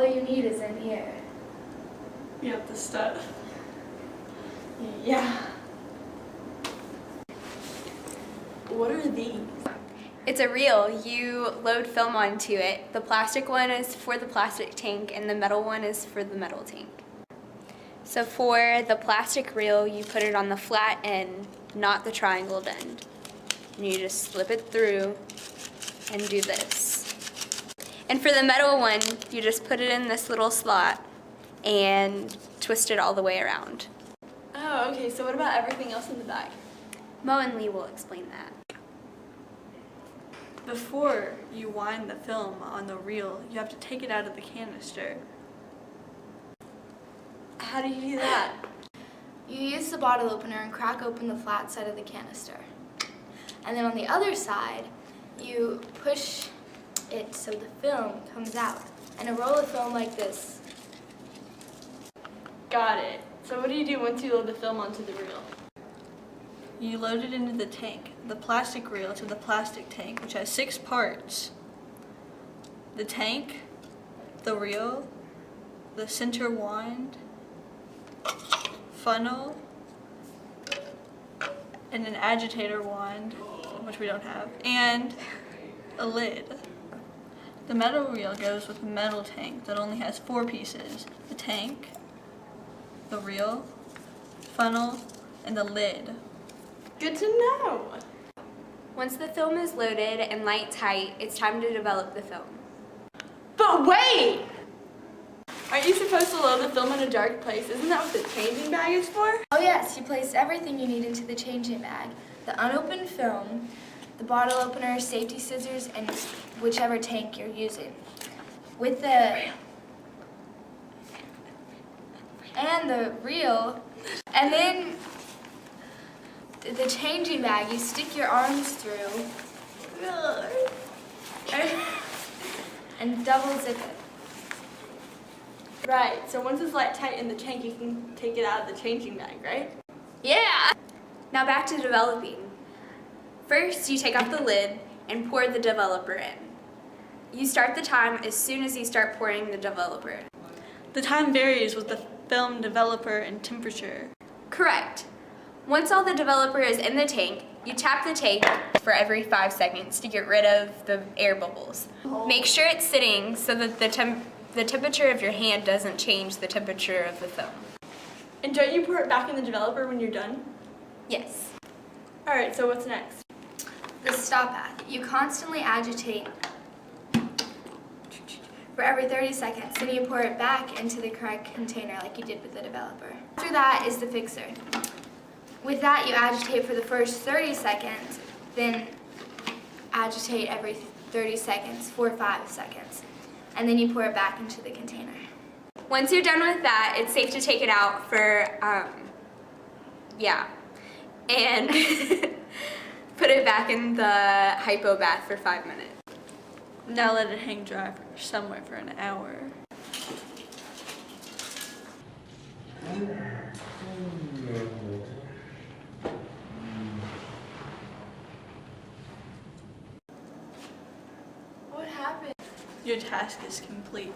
all you need is in here. You have the stuff. Yeah. What are these? It's a reel. You load film onto it. The plastic one is for the plastic tank and the metal one is for the metal tank. So for the plastic reel, you put it on the flat end, not the triangled end. And you just slip it through and do this. And for the metal one, you just put it in this little slot and twist it all the way around. Oh, okay, so what about everything else in the bag? Mo and Lee will explain that. Before you wind the film on the reel, you have to take it out of the canister. How do you do that? You use the bottle opener and crack open the flat side of the canister. And then on the other side, you push it so the film comes out. And a roll of film like this. Got it. So what do you do once you load the film onto the reel? You load it into the tank, the plastic reel to the plastic tank, which has 6 parts. The tank, the reel, the center wand, funnel, and an agitator wand, which we don't have, and a lid. The metal reel goes with the metal tank that only has 4 pieces. The tank, the reel, funnel, and the lid. Good to know. Once the film is loaded and light tight, it's time to develop the film. But wait! Aren't you supposed to load the film in a dark place? Isn't that what the changing bag is for? Oh yes, you place everything you need into the changing bag. The unopened film, the bottle opener, safety scissors, and whichever tank you're using. With the reel, and then the changing bag, you stick your arms through and double zip it. Right, so once it's light tight in the tank, you can take it out of the changing bag, right? Yeah! Now back to developing. First, you take off the lid and pour the developer in. You start the time as soon as you start pouring the developer. The time varies with the film developer and temperature. Correct. Once all the developer is in the tank, you tap the tank for every 5 seconds to get rid of the air bubbles. Make sure it's sitting so that the temperature of your hand doesn't change the temperature of the film. And don't you pour it back in the developer when you're done? Yes. Alright, so what's next? The stop path. You constantly agitate for every 30 seconds, then you pour it back into the correct container like you did with the developer. After that is the fixer. With that, you agitate for the first 30 seconds, then agitate every 30 seconds for 5 seconds, and then you pour it back into the container. Once you're done with that, it's safe to take it out for, and put it back in the hypo bath for 5 minutes. Now let it hang dry somewhere for an hour. What happened? Your task is complete.